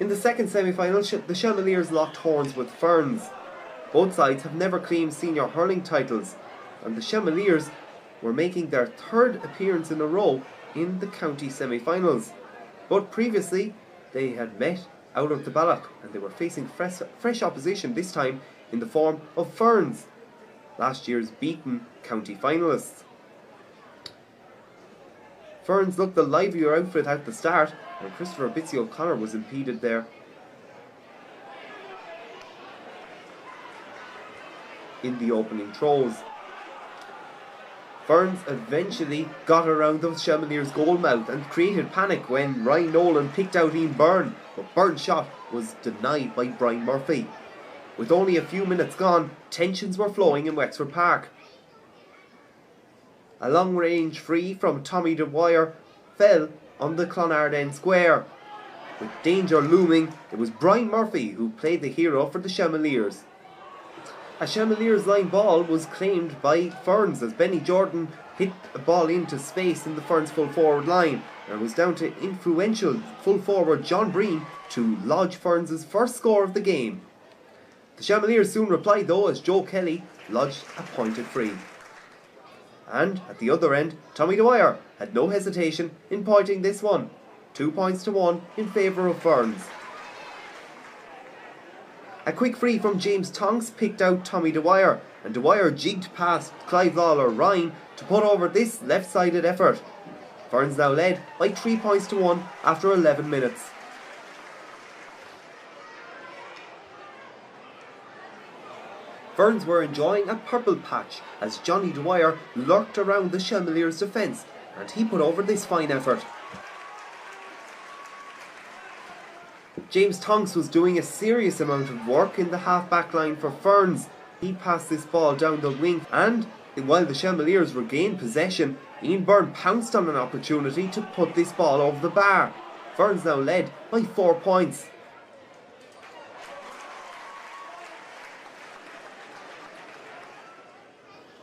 In the second semi-final, the Shelmaliers locked horns with Ferns. Both sides have never claimed senior hurling titles, and the Shelmaliers were making their third appearance in a row in the county semi-finals. But previously, they had met out of the Balloch, and they were facing fresh opposition, this time in the form of Ferns, last year's beaten county finalists. Ferns looked the livelier outfit at the start, and Christopher Bitsy O'Connor was impeded there. In the opening throws, Ferns eventually got around the Shelmaliers' goal mouth and created panic when Ryan Nolan picked out Ian Byrne, but Byrne's shot was denied by Brian Murphy. With only a few minutes gone, tensions were flowing in Wexford Park. A long-range free from Tommy Dwyer fell on the Clonard end square. With danger looming, it was Brian Murphy who played the hero for the Shelmaliers. A Shelmaliers line ball was claimed by Ferns as Benny Jordan hit a ball into space in the Ferns full forward line, and it was down to influential full forward John Breen to lodge Ferns' first score of the game. The Shelmaliers soon replied though, as Joe Kelly lodged a pointed free. And at the other end, Tommy Dwyer had no hesitation in pointing this one, 2 points to 1 in favour of Ferns. A quick free from James Tonks picked out Tommy Dwyer, and Dwyer jigged past Clive Lawler Ryan to put over this left-sided effort. Ferns now led by 3 points to 1 after 11 minutes. Ferns were enjoying a purple patch as Johnny Dwyer lurked around the Shelmaliers' defence, and he put over this fine effort. James Tonks was doing a serious amount of work in the half-back line for Ferns. He passed this ball down the wing, and while the Shelmaliers regained possession, Ian Byrne pounced on an opportunity to put this ball over the bar. Ferns now led by 4 points.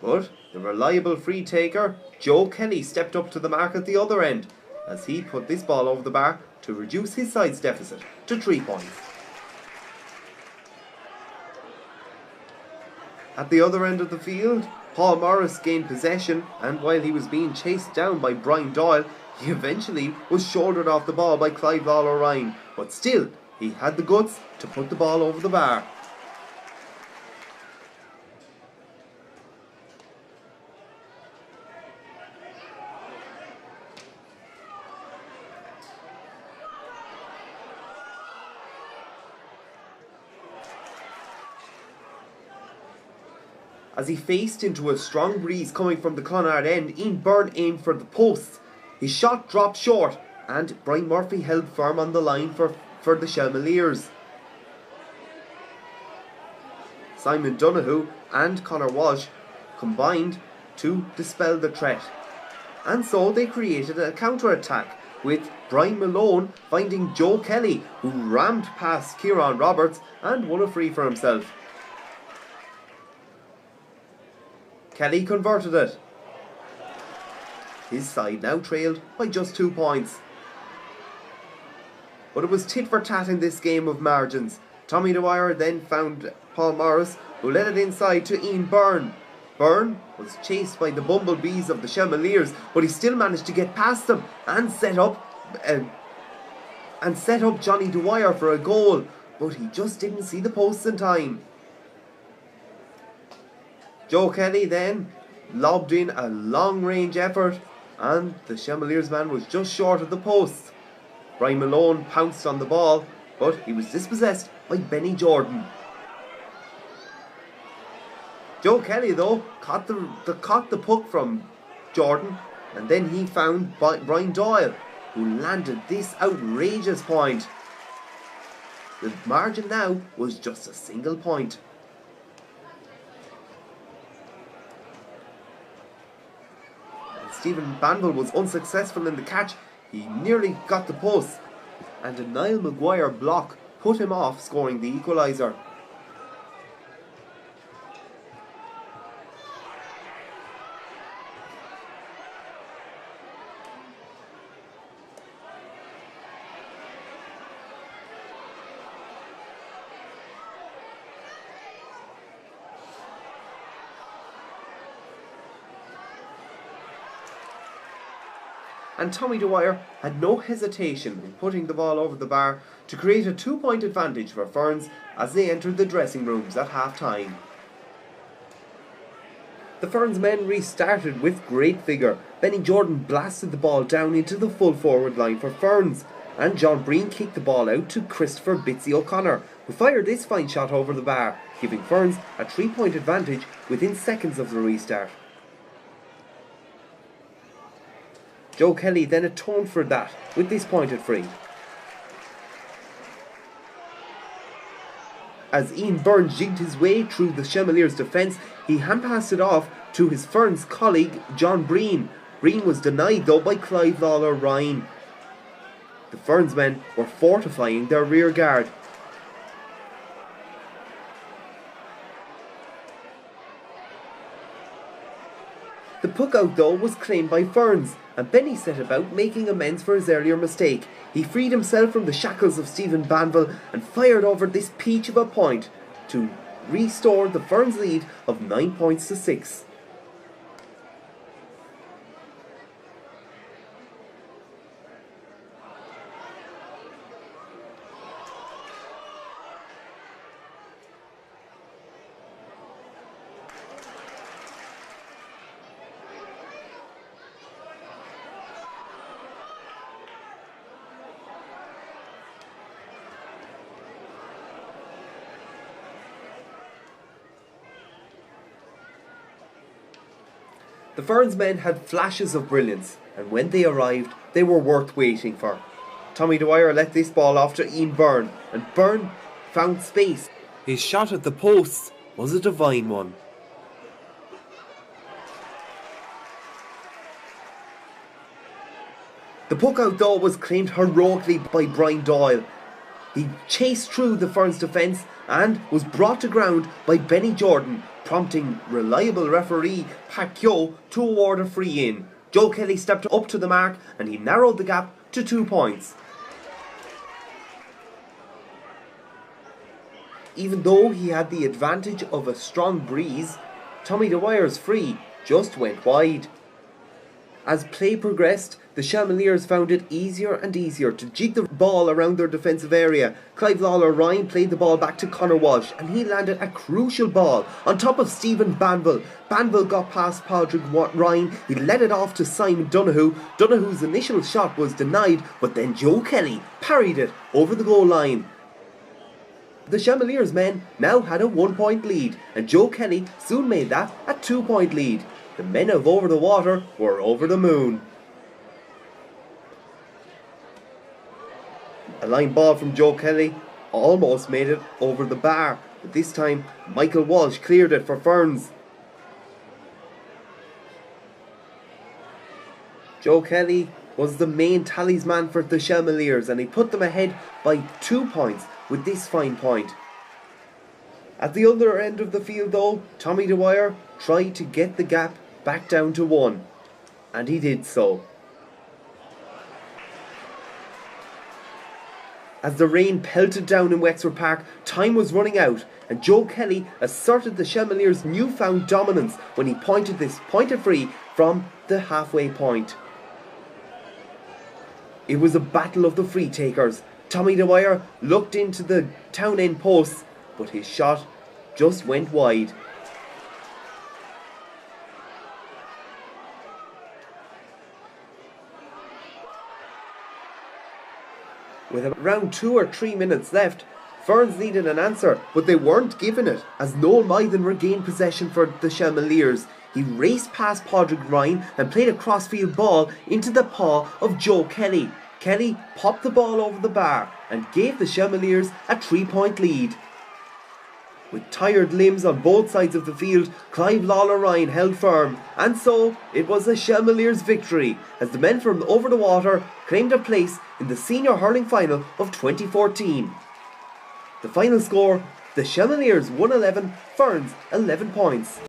But the reliable free taker, Joe Kelly, stepped up to the mark at the other end as he put this ball over the bar to reduce his side's deficit to 3 points. At the other end of the field, Paul Morris gained possession, and while he was being chased down by Brian Doyle, he eventually was shouldered off the ball by Clive Lawler Ryan, but still he had the guts to put the ball over the bar. As he faced into a strong breeze coming from the Clonard end, Ian Byrne aimed for the post. His shot dropped short, and Brian Murphy held firm on the line for the Shelmaliers. Simon Donoghue and Conor Walsh combined to dispel the threat, and so they created a counter-attack, with Brian Malone finding Joe Kelly, who rammed past Kieran Roberts and won a free for himself. Kelly converted it. His side now trailed by just 2 points. But it was tit for tat in this game of margins. Tommy Dwyer then found Paul Morris, who led it inside to Ian Byrne. Byrne was chased by the bumblebees of the Shelmaliers, but he still managed to get past them and set up Johnny Dwyer for a goal, but he just didn't see the posts in time. Joe Kelly then lobbed in a long-range effort, and the Shelmaliers man was just short of the post. Brian Malone pounced on the ball, but he was dispossessed by Benny Jordan. Joe Kelly, though, caught the puck from Jordan, and then he found Brian Doyle, who landed this outrageous point. The margin now was just a single point. Stephen Banville was unsuccessful in the catch. He nearly got the post, and a Niall Maguire block put him off scoring the equaliser. and Tommy Dwyer had no hesitation in putting the ball over the bar to create a 2-point advantage for Ferns as they entered the dressing rooms at half-time. The Ferns men restarted with great vigour. Benny Jordan blasted the ball down into the full forward line for Ferns, and John Breen kicked the ball out to Christopher Bitsy O'Connor, who fired this fine shot over the bar, giving Ferns a 3-point advantage within seconds of the restart. Joe Kelly then atoned for that with this pointed free. As Ian Byrne jigged his way through the Shelmaliers' defence, he hand-passed it off to his Ferns colleague John Breen. Breen was denied though by Clive Lawler-Ryan. The Ferns men were fortifying their rear guard. The puck out though was claimed by Ferns, and Benny set about making amends for his earlier mistake. He freed himself from the shackles of Stephen Banville and fired over this peach of a point to restore the Ferns lead of 9 points to 6. The Ferns men had flashes of brilliance, and when they arrived, they were worth waiting for. Tommy Dwyer let this ball off to Ian Byrne, and Byrne found space. His shot at the posts was a divine one. The puck out though was claimed heroically by Brian Doyle. He chased through the Ferns defence and was brought to ground by Benny Jordan, prompting reliable referee Pat Keogh to award a free in. Joe Kelly stepped up to the mark and he narrowed the gap to 2 points. Even though he had the advantage of a strong breeze, Tommy Dwyer's free just went wide. As play progressed, the Shelmaliers found it easier and easier to jig the ball around their defensive area. Clive Lawler-Ryan played the ball back to Conor Walsh and he landed a crucial ball on top of Stephen Banville. Banville got past Padraig Ryan, he let it off to Simon Donoghue. Donoghue's initial shot was denied, but then Joe Kelly parried it over the goal line. The Shelmaliers men now had a 1-point lead, and Joe Kelly soon made that a 2-point lead. The men of Over the Water were over the moon. A line ball from Joe Kelly almost made it over the bar, but this time Michael Walsh cleared it for Ferns. Joe Kelly was the main talisman for the Shelmaliers, and he put them ahead by 2 points with this fine point. At the other end of the field though, Tommy Dwyer tried to get the gap back down to 1, and he did so. As the rain pelted down in Wexford Park, time was running out, and Joe Kelly asserted the Shelmaliers' newfound dominance when he pointed this pointed free from the halfway point. It was a battle of the free takers. Tommy Dwyer looked into the town end posts, but his shot just went wide. With around 2 or 3 minutes left, Ferns needed an answer, but they weren't given it, as Noel Mythen regained possession for the Shelmaliers. He raced past Padraig Ryan and played a crossfield ball into the paw of Joe Kelly. Kelly popped the ball over the bar and gave the Shelmaliers a 3-point lead. With tired limbs on both sides of the field, Clive Lawler-Ryan held firm, and so it was a Shelmaliers victory as the men from Over the Water claimed a place in the senior hurling final of 2014. The final score, the Shelmaliers 111, Ferns 11 points.